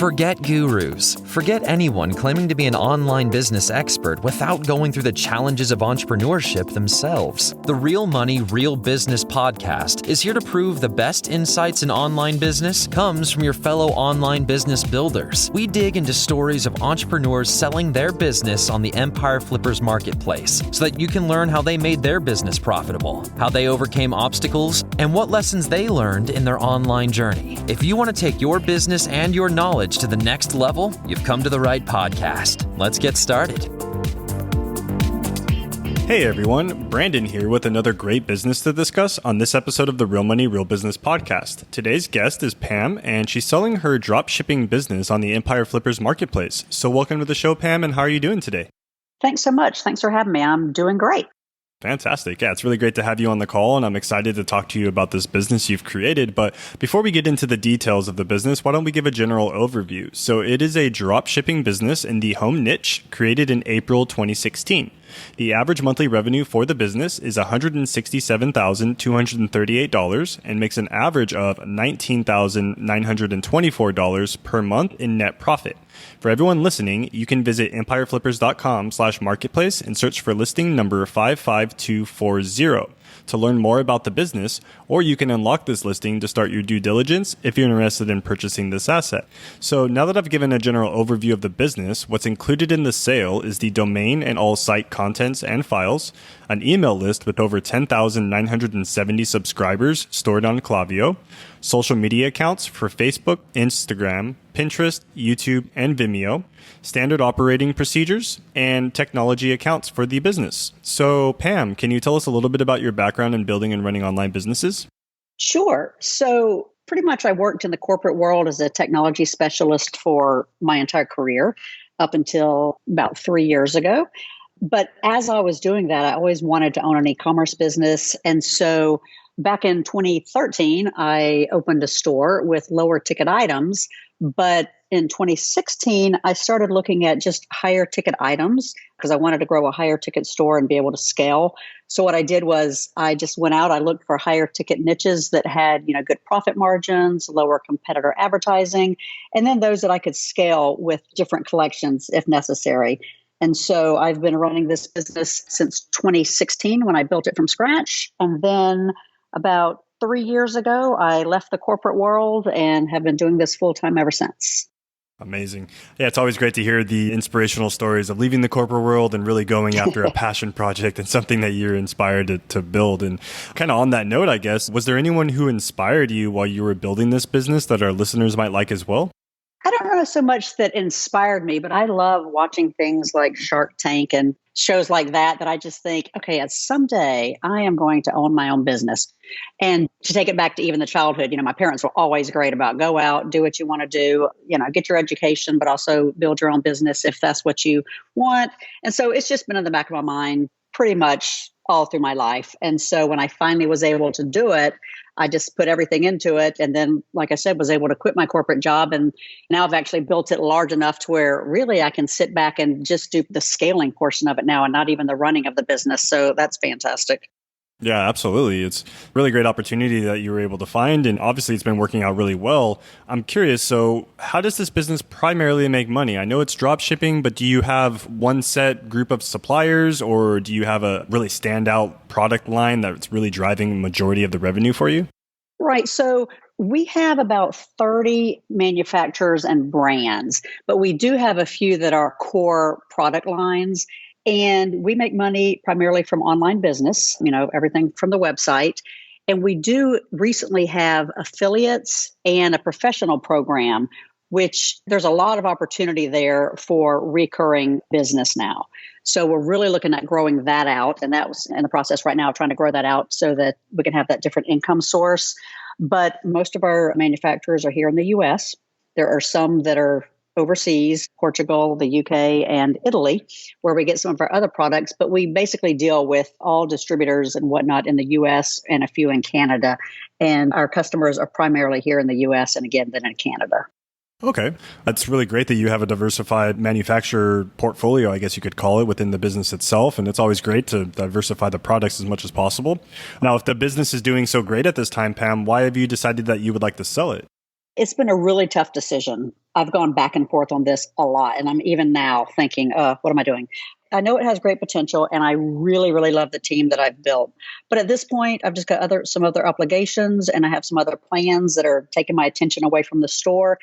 Forget gurus. Forget anyone claiming to be an online business expert without going through the challenges of entrepreneurship themselves. The Real Money, Real Business podcast is here to prove the best insights in online business comes from your fellow online business builders. We dig into stories of entrepreneurs selling their business on the Empire Flippers marketplace so that you can learn how they made their business profitable, how they overcame obstacles, and what lessons they learned in their online journey. If you want to take your business and your knowledge to the next level, you've come to the right podcast. Let's get started. Hey everyone, Brandon here with another great business to discuss on this episode of the Real Money, Real Business podcast. Today's guest is Pam, and she's selling her drop shipping business on the Empire Flippers marketplace. So welcome to the show, Pam, and how are you doing today? Thanks so much. Thanks for having me. I'm doing great. Fantastic. Yeah, it's really great to have you on the call, and I'm excited to talk to you about this business you've created. But before we get into the details of the business, why don't we give a general overview? So it is a drop shipping business in the home niche created in April 2016. The average monthly revenue for the business is $167,238 and makes an average of $19,924 per month in net profit. For everyone listening, you can visit empireflippers.com/marketplace and search for listing number 55240 to learn more about the business, or you can unlock this listing to start your due diligence if you're interested in purchasing this asset. So now that I've given a general overview of the business, what's included in the sale is the domain and all site contents and files, an email list with over 10,970 subscribers stored on Klaviyo, social media accounts for Facebook, Instagram, Pinterest, YouTube, and Vimeo, standard operating procedures, and technology accounts for the business. So, Pam, can you tell us a little bit about your background in building and running online businesses? Sure. So pretty much I worked in the corporate world as a technology specialist for my entire career up until about 3 years ago. But as I was doing that, I always wanted to own an e-commerce business. And so back in 2013, I opened a store with lower ticket items. But in 2016, I started looking at just higher ticket items because I wanted to grow a higher ticket store and be able to scale. So what I did was I just went out, I looked for higher ticket niches that had, good profit margins, lower competitor advertising, and then those that I could scale with different collections if necessary. And so I've been running this business since 2016 when I built it from scratch. And then about 3 years ago, I left the corporate world and have been doing this full time ever since. Amazing. Yeah, it's always great to hear the inspirational stories of leaving the corporate world and really going after a passion project and something that you're inspired to build. And kind of on that note, I guess, was there anyone who inspired you while you were building this business that our listeners might like as well? I don't know so much that inspired me, but I love watching things like Shark Tank and shows like that I just think, okay, someday I am going to own my own business. And to take it back to even the childhood, my parents were always great about go out, do what you want to do, get your education, but also build your own business if that's what you want. And so it's just been in the back of my mind pretty much all through my life. And so when I finally was able to do it, I just put everything into it. And then, like I said, was able to quit my corporate job. And now I've actually built it large enough to where really I can sit back and just do the scaling portion of it now and not even the running of the business. So that's fantastic. Yeah, absolutely. It's a really great opportunity that you were able to find. And obviously, it's been working out really well. I'm curious, so how does this business primarily make money? I know it's drop shipping, but do you have one set group of suppliers, or do you have a really standout product line that's really driving the majority of the revenue for you? Right. So we have about 30 manufacturers and brands, but we do have a few that are core product lines. And we make money primarily from online business, everything from the website. And we do recently have affiliates and a professional program, which there's a lot of opportunity there for recurring business now. So we're really looking at growing that out. And that was in the process right now, trying to grow that out so that we can have that different income source. But most of our manufacturers are here in the US. There are some that are overseas, Portugal, the UK, and Italy, where we get some of our other products. But we basically deal with all distributors and whatnot in the US and a few in Canada. And our customers are primarily here in the US and again, then in Canada. Okay. That's really great that you have a diversified manufacturer portfolio, I guess you could call it, within the business itself. And it's always great to diversify the products as much as possible. Now, if the business is doing so great at this time, Pam, why have you decided that you would like to sell it? It's been a really tough decision. I've gone back and forth on this a lot, and I'm even now thinking, what am I doing? I know it has great potential, and I really, really love the team that I've built. But at this point, I've just got some other obligations, and I have some other plans that are taking my attention away from the store.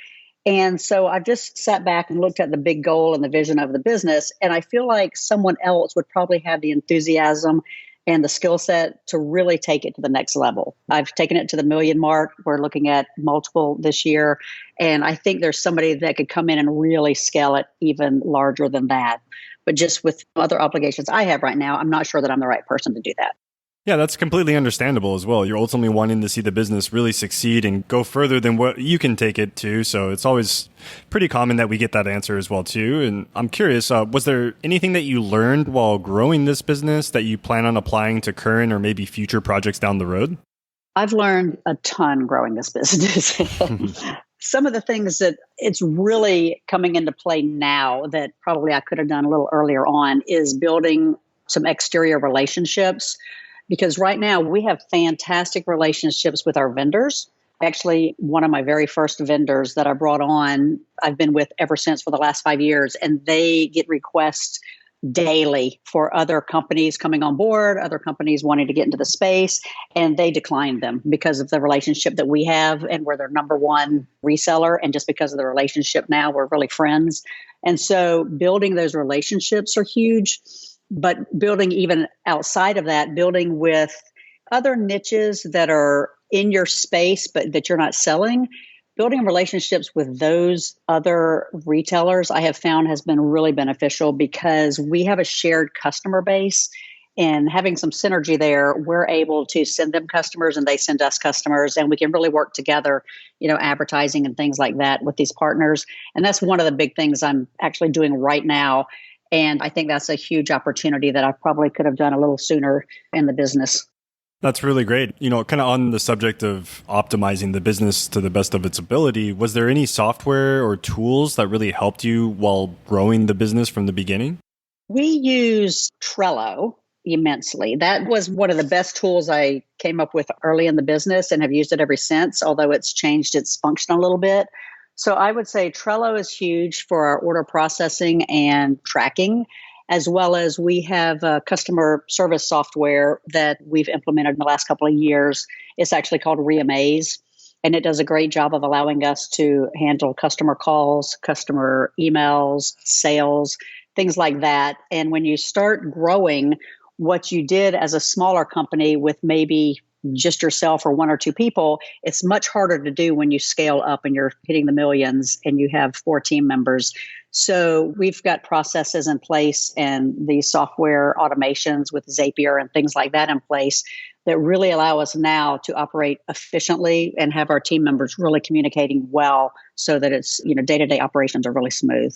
And so I've just sat back and looked at the big goal and the vision of the business, and I feel like someone else would probably have the enthusiasm and the skill set to really take it to the next level. I've taken it to the million mark. We're looking at multiple this year. And I think there's somebody that could come in and really scale it even larger than that. But just with other obligations I have right now, I'm not sure that I'm the right person to do that. Yeah, that's completely understandable as well. You're ultimately wanting to see the business really succeed and go further than what you can take it to. So it's always pretty common that we get that answer as well, too. And I'm curious, was there anything that you learned while growing this business that you plan on applying to current or maybe future projects down the road? I've learned a ton growing this business. Some of the things that it's really coming into play now that probably I could have done a little earlier on is building some exterior relationships. Because right now we have fantastic relationships with our vendors. Actually, one of my very first vendors that I brought on, I've been with ever since for the last 5 years, and they get requests daily for other companies coming on board, other companies wanting to get into the space, and they decline them because of the relationship that we have, and we're their number one reseller. And just because of the relationship now, we're really friends. And so building those relationships are huge. But building even outside of that, building with other niches that are in your space, but that you're not selling, building relationships with those other retailers, I have found has been really beneficial because we have a shared customer base. And having some synergy there, we're able to send them customers and they send us customers, and we can really work together, advertising and things like that with these partners. And that's one of the big things I'm actually doing right now. And I think that's a huge opportunity that I probably could have done a little sooner in the business. That's really great. Kind of on the subject of optimizing the business to the best of its ability, was there any software or tools that really helped you while growing the business from the beginning? We use Trello immensely. That was one of the best tools I came up with early in the business and have used it ever since, although it's changed its function a little bit. So I would say Trello is huge for our order processing and tracking, as well as we have a customer service software that we've implemented in the last couple of years. It's actually called RMRB, and it does a great job of allowing us to handle customer calls, customer emails, sales, things like that. And when you start growing, what you did as a smaller company with maybe just yourself or one or two people, it's much harder to do when you scale up and you're hitting the millions and you have 4 team members. So we've got processes in place and these software automations with Zapier and things like that in place that really allow us now to operate efficiently and have our team members really communicating well so that it's, day-to-day operations are really smooth.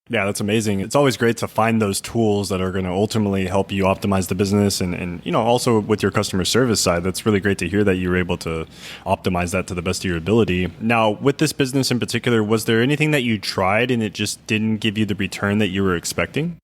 Yeah, that's amazing. It's always great to find those tools that are going to ultimately help you optimize the business and also with your customer service side. That's really great to hear that you were able to optimize that to the best of your ability. Now, with this business in particular, was there anything that you tried and it just didn't give you the return that you were expecting?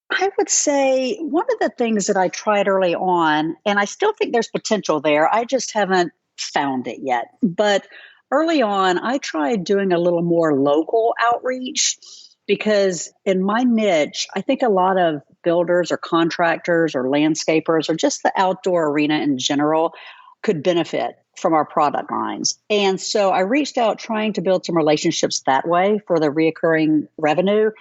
I would say one of the things that I tried early on, and I still think there's potential there, I just haven't found it yet. But early on, I tried doing a little more local outreach. Because in my niche, I think a lot of builders or contractors or landscapers or just the outdoor arena in general could benefit from our product lines. And so I reached out trying to build some relationships that way for the reoccurring revenue.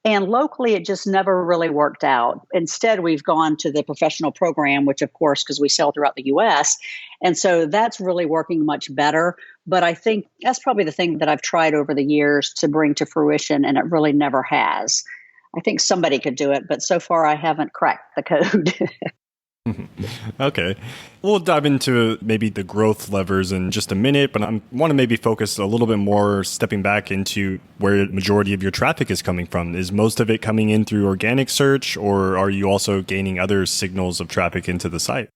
And locally, it just never really worked out. Instead, we've gone to the professional program, which, of course, because we sell throughout the U.S. And so that's really working much better. But I think that's probably the thing that I've tried over the years to bring to fruition, and it really never has. I think somebody could do it, but so far I haven't cracked the code. Okay. We'll dive into maybe the growth levers in just a minute, but I want to maybe focus a little bit more stepping back into where the majority of your traffic is coming from. Is most of it coming in through organic search, or are you also gaining other signals of traffic into the site?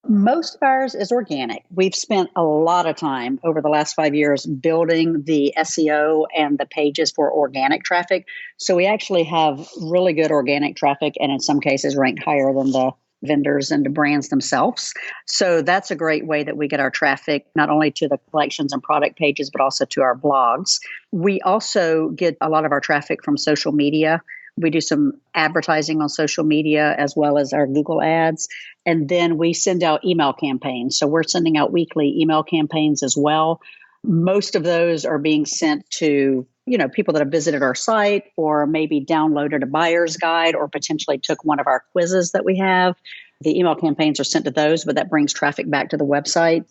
Most of ours is organic. We've spent a lot of time over the last 5 years building the SEO and the pages for organic traffic. So we actually have really good organic traffic and in some cases ranked higher than the vendors and to brands themselves. So that's a great way that we get our traffic, not only to the collections and product pages, but also to our blogs. We also get a lot of our traffic from social media. We do some advertising on social media as well as our Google ads. And then we send out email campaigns. So we're sending out weekly email campaigns as well. Most of those are being sent to, people that have visited our site or maybe downloaded a buyer's guide or potentially took one of our quizzes that we have. The email campaigns are sent to those, but that brings traffic back to the website.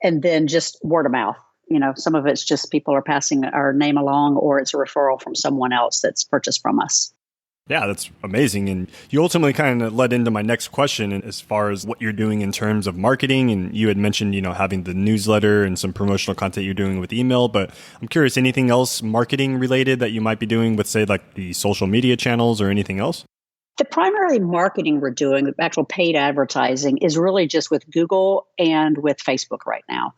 And then just word of mouth. Some of it's just people are passing our name along or it's a referral from someone else that's purchased from us. Yeah, that's amazing. And you ultimately kind of led into my next question as far as what you're doing in terms of marketing. And you had mentioned, having the newsletter and some promotional content you're doing with email. But I'm curious, anything else marketing related that you might be doing with, say, like the social media channels or anything else? The primary marketing we're doing, the actual paid advertising, is really just with Google and with Facebook right now.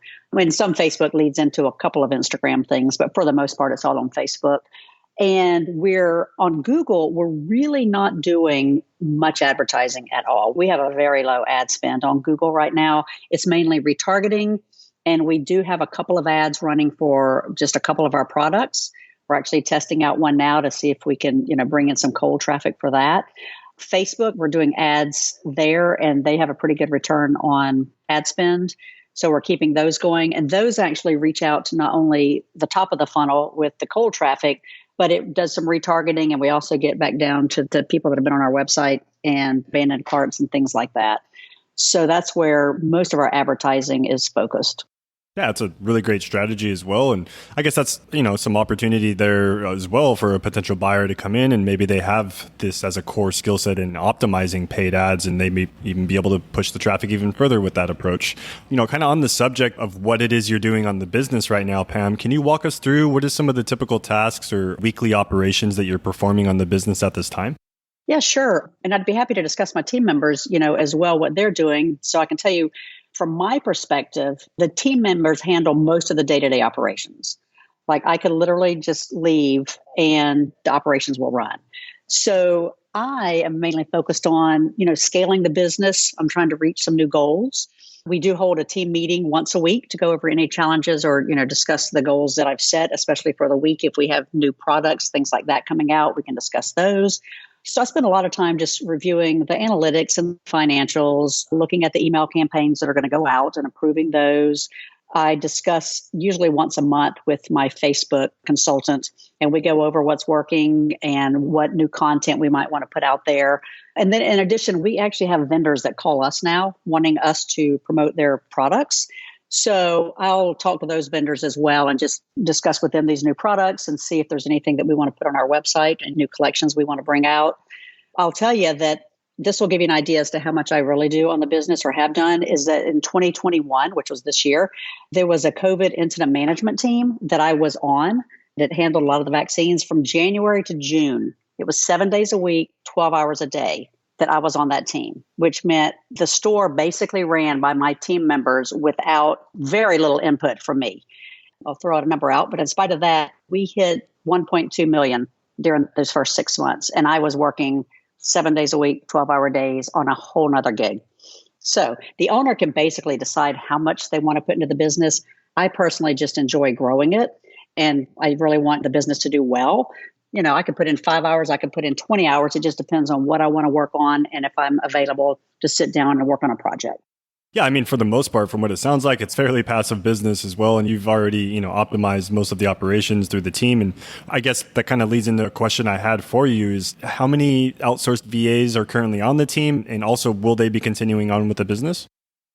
Some Facebook leads into a couple of Instagram things, but for the most part, it's all on Facebook. And we're on Google, we're really not doing much advertising at all. We have a very low ad spend on Google right now. It's mainly retargeting. And we do have a couple of ads running for just a couple of our products. We're actually testing out one now to see if we can, bring in some cold traffic for that. Facebook, we're doing ads there and they have a pretty good return on ad spend. So we're keeping those going. And those actually reach out to not only the top of the funnel with the cold traffic, but it does some retargeting. And we also get back down to the people that have been on our website and abandoned carts and things like that. So that's where most of our advertising is focused. Yeah, it's a really great strategy as well. And I guess that's, some opportunity there as well for a potential buyer to come in and maybe they have this as a core skill set in optimizing paid ads and they may even be able to push the traffic even further with that approach. Kind of on the subject of what it is you're doing on the business right now, Pam, can you walk us through what are some of the typical tasks or weekly operations that you're performing on the business at this time? Yeah, sure. And I'd be happy to discuss my team members, as well, what they're doing. So I can tell you, from my perspective, the team members handle most of the day-to-day operations. Like I could literally just leave and the operations will run. So I am mainly focused on, scaling the business. I'm trying to reach some new goals. We do hold a team meeting once a week to go over any challenges or, discuss the goals that I've set, especially for the week. If we have new products, things like that coming out, we can discuss those. So I spend a lot of time just reviewing the analytics and financials, looking at the email campaigns that are going to go out and approving those. I discuss usually once a month with my Facebook consultant, and we go over what's working and what new content we might want to put out there. And then in addition, we actually have vendors that call us now wanting us to promote their products. So I'll talk to those vendors as well and just discuss with them these new products and see if there's anything that we want to put on our website and new collections we want to bring out. I'll tell you that this will give you an idea as to how much I really do on the business or have done is that in 2021, which was this year, there was a COVID incident management team that I was on that handled a lot of the vaccines from January to June. It was 7 days a week, 12 hours a day that I was on that team, which meant the store basically ran by my team members without very little input from me. I'll throw out a number out, but in spite of that, we hit 1.2 million during those first 6 months. And I was working 7 days a week, 12-hour days on a whole nother gig. So the owner can basically decide how much they want to put into the business. I personally just enjoy growing it. And I really want the business to do well. I could put in 5 hours, I could put in 20 hours. It just depends on what I want to work on and if I'm available to sit down and work on a project. Yeah, for the most part, from what it sounds like, it's fairly passive business as well. And you've already, optimized most of the operations through the team. And I guess that kind of leads into a question I had for you is how many outsourced VAs are currently on the team? And also, will they be continuing on with the business?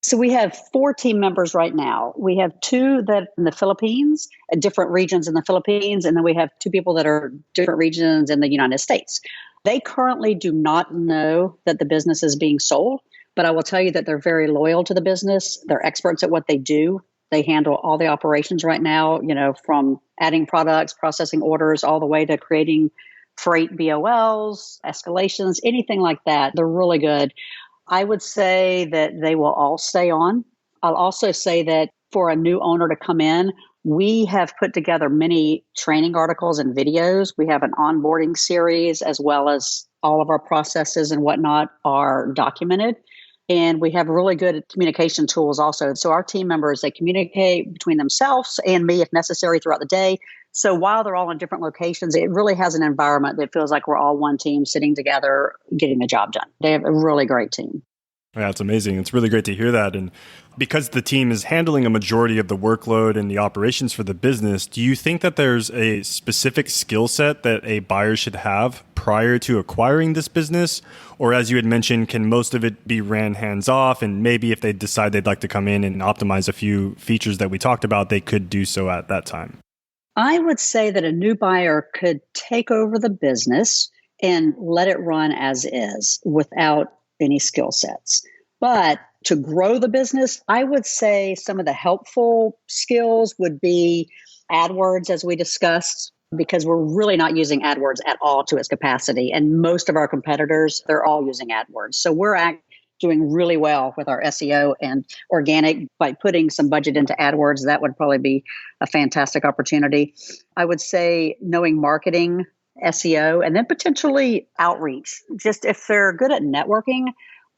So we have 4 team members right now. We have 2 that in the Philippines, at different regions in the Philippines, and then we have 2 people that are different regions in the United States. They currently do not know that the business is being sold, but I will tell you that they're very loyal to the business. They're experts at what they do. They handle all the operations right now, from adding products, processing orders, all the way to creating freight BOLs, escalations, anything like that. They're really good. I would say that they will all stay on. I'll also say that for a new owner to come in, we have put together many training articles and videos. We have an onboarding series as well as all of our processes and whatnot are documented. And we have really good communication tools also. So our team members, they communicate between themselves and me if necessary throughout the day. So while they're all in different locations, it really has an environment that feels like we're all one team sitting together, getting the job done. They have a really great team. Yeah, it's amazing. It's really great to hear that. And because the team is handling a majority of the workload and the operations for the business, do you think that there's a specific skill set that a buyer should have prior to acquiring this business? Or as you had mentioned, can most of it be ran hands off? And maybe if they decide they'd like to come in and optimize a few features that we talked about, they could do so at that time. I would say that a new buyer could take over the business and let it run as is without any skill sets. But to grow the business, I would say some of the helpful skills would be AdWords, as we discussed, because we're really not using AdWords at all to its capacity. And most of our competitors, they're all using AdWords. So we're doing really well with our SEO and organic by putting some budget into AdWords. That would probably be a fantastic opportunity. I would say knowing marketing, SEO, and then potentially outreach. Just if they're good at networking,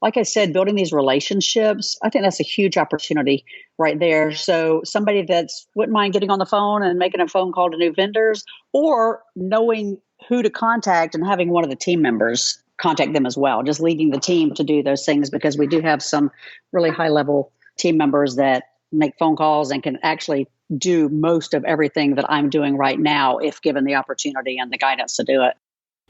like I said, building these relationships, I think that's a huge opportunity right there. So somebody that's wouldn't mind getting on the phone and making a phone call to new vendors, or knowing who to contact and having one of the team members contact them as well, just leading the team to do those things, because we do have some really high level team members that make phone calls and can actually do most of everything that I'm doing right now if given the opportunity and the guidance to do it.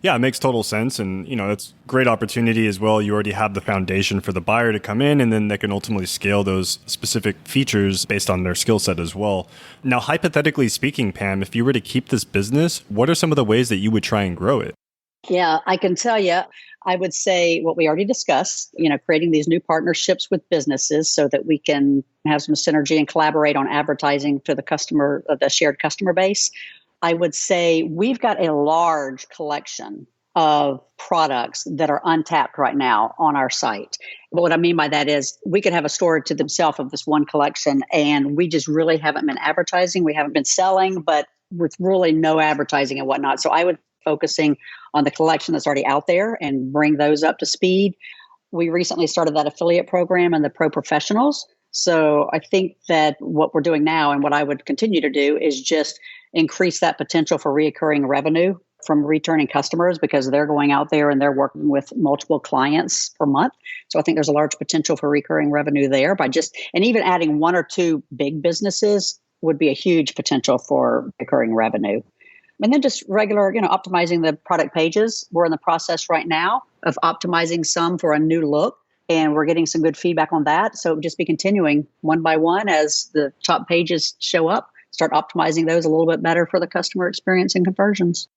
Yeah, it makes total sense. And, it's a great opportunity as well. You already have the foundation for the buyer to come in, and then they can ultimately scale those specific features based on their skill set as well. Now, hypothetically speaking, Pam, if you were to keep this business, what are some of the ways that you would try and grow it? Yeah, I can tell you, I would say what we already discussed, creating these new partnerships with businesses so that we can have some synergy and collaborate on advertising to the customer, the shared customer base. I would say we've got a large collection of products that are untapped right now on our site. But what I mean by that is we could have a store to themselves of this one collection, and we just really haven't been advertising. We haven't been selling, but with really no advertising and whatnot. So I would focusing on the collection that's already out there and bring those up to speed. We recently started that affiliate program and the pro professionals. So I think that what we're doing now and what I would continue to do is just increase that potential for reoccurring revenue from returning customers, because they're going out there and they're working with multiple clients per month. So I think there's a large potential for recurring revenue there and even adding one or two big businesses would be a huge potential for recurring revenue. And then just regular, optimizing the product pages. We're in the process right now of optimizing some for a new look, and we're getting some good feedback on that. So just be continuing one by one as the top pages show up, start optimizing those a little bit better for the customer experience and conversions.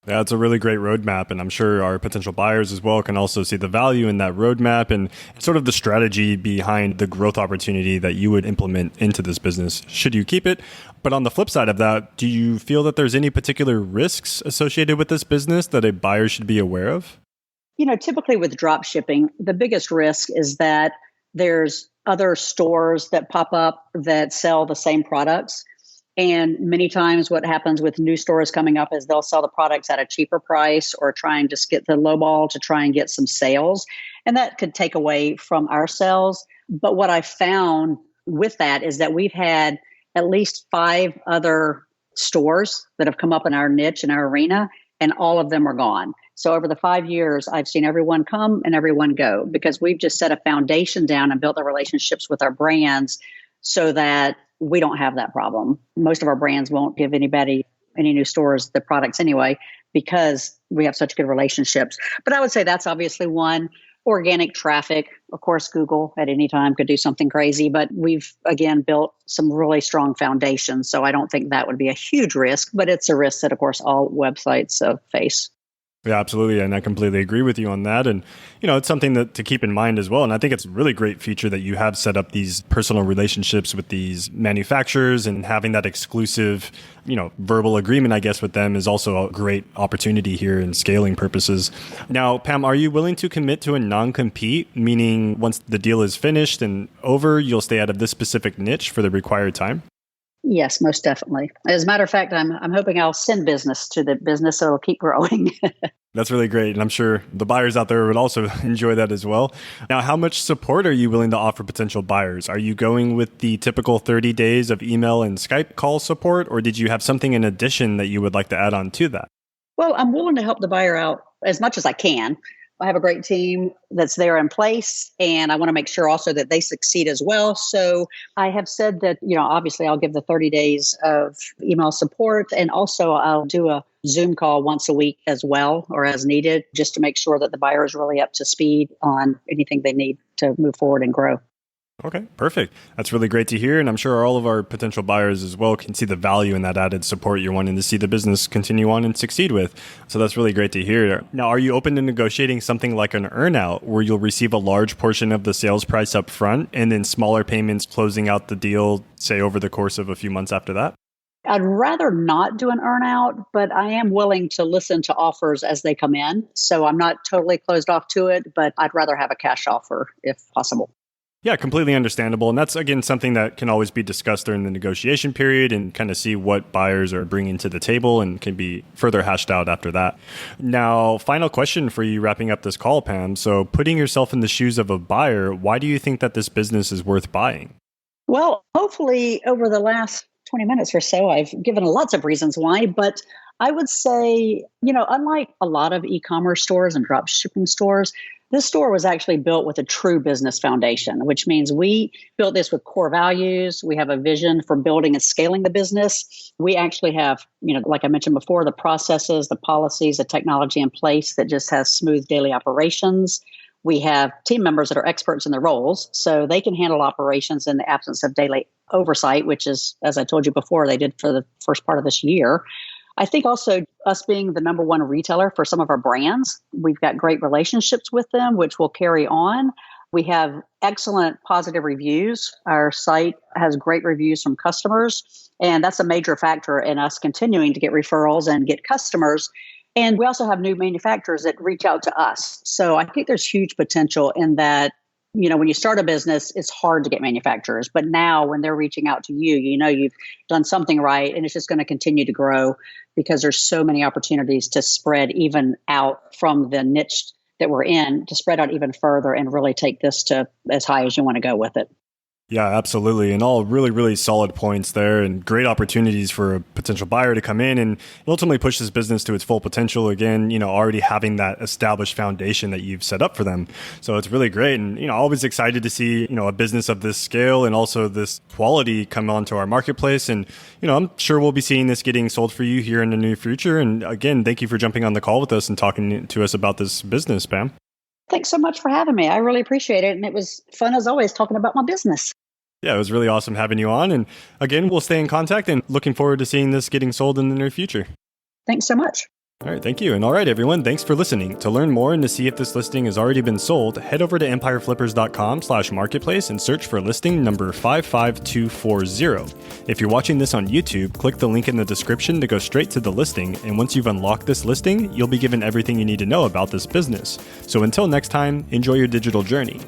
Yeah, it's a really great roadmap, and I'm sure our potential buyers as well can also see the value in that roadmap and sort of the strategy behind the growth opportunity that you would implement into this business, should you keep it. But on the flip side of that, do you feel that there's any particular risks associated with this business that a buyer should be aware of? Typically with drop shipping, the biggest risk is that there's other stores that pop up that sell the same products. And many times what happens with new stores coming up is they'll sell the products at a cheaper price or try and just get the lowball to try and get some sales. And that could take away from our sales. But what I found with that is that we've had at least 5 other stores that have come up in our niche, in our arena, and all of them are gone. So over the 5 years, I've seen everyone come and everyone go, because we've just set a foundation down and built the relationships with our brands so that we don't have that problem. Most of our brands won't give anybody, any new stores, the products anyway, because we have such good relationships. But I would say that's obviously one. Organic traffic, of course, Google at any time could do something crazy, but we've, again, built some really strong foundations. So I don't think that would be a huge risk, but it's a risk that, of course, all websites face. Yeah, absolutely. And I completely agree with you on that. And, it's something that to keep in mind as well. And I think it's a really great feature that you have set up these personal relationships with these manufacturers, and having that exclusive, verbal agreement, I guess, with them is also a great opportunity here in scaling purposes. Now, Pam, are you willing to commit to a non-compete, meaning once the deal is finished and over, you'll stay out of this specific niche for the required time? Yes, most definitely. As a matter of fact, I'm hoping I'll send business to the business so it'll keep growing. That's really great. And I'm sure the buyers out there would also enjoy that as well. Now, how much support are you willing to offer potential buyers? Are you going with the typical 30 days of email and Skype call support, or did you have something in addition that you would like to add on to that? Well, I'm willing to help the buyer out as much as I can. I have a great team that's there in place, and I want to make sure also that they succeed as well. So I have said that, obviously I'll give the 30 days of email support, and also I'll do a Zoom call once a week as well, or as needed, just to make sure that the buyer is really up to speed on anything they need to move forward and grow. Okay, perfect. That's really great to hear. And I'm sure all of our potential buyers as well can see the value in that added support you're wanting to see the business continue on and succeed with. So that's really great to hear. Now, are you open to negotiating something like an earnout where you'll receive a large portion of the sales price up front and then smaller payments closing out the deal, say over the course of a few months after that? I'd rather not do an earnout, but I am willing to listen to offers as they come in. So I'm not totally closed off to it, but I'd rather have a cash offer if possible. Yeah, completely understandable. And that's, again, something that can always be discussed during the negotiation period and kind of see what buyers are bringing to the table and can be further hashed out after that. Now, final question for you wrapping up this call, Pam. So putting yourself in the shoes of a buyer, why do you think that this business is worth buying? Well, hopefully over the last 20 minutes or so, I've given lots of reasons why, but I would say, unlike a lot of e-commerce stores and drop shipping stores, this store was actually built with a true business foundation, which means we built this with core values. We have a vision for building and scaling the business. We actually have, like I mentioned before, the processes, the policies, the technology in place that just has smooth daily operations. We have team members that are experts in their roles, so they can handle operations in the absence of daily oversight, which is, as I told you before, they did for the first part of this year. I think also us being the number one retailer for some of our brands, we've got great relationships with them, which will carry on. We have excellent positive reviews. Our site has great reviews from customers, and that's a major factor in us continuing to get referrals and get customers. And we also have new manufacturers that reach out to us. So I think there's huge potential in that. When you start a business, it's hard to get manufacturers. But now when they're reaching out to you, you've done something right, and it's just going to continue to grow because there's so many opportunities to spread even out from the niche that we're in, to spread out even further and really take this to as high as you want to go with it. Yeah, absolutely. And all really, really solid points there and great opportunities for a potential buyer to come in and ultimately push this business to its full potential. Again, already having that established foundation that you've set up for them. So it's really great. And, always excited to see, a business of this scale and also this quality come onto our marketplace. And, I'm sure we'll be seeing this getting sold for you here in the near future. And again, thank you for jumping on the call with us and talking to us about this business, Pam. Thanks so much for having me. I really appreciate it. And it was fun as always talking about my business. Yeah, it was really awesome having you on. And again, we'll stay in contact and looking forward to seeing this getting sold in the near future. Thanks so much. All right, thank you. And all right, everyone, thanks for listening. To learn more and to see if this listing has already been sold, head over to empireflippers.com/marketplace and search for listing number 55240. If you're watching this on YouTube, click the link in the description to go straight to the listing. And once you've unlocked this listing, you'll be given everything you need to know about this business. So until next time, enjoy your digital journey.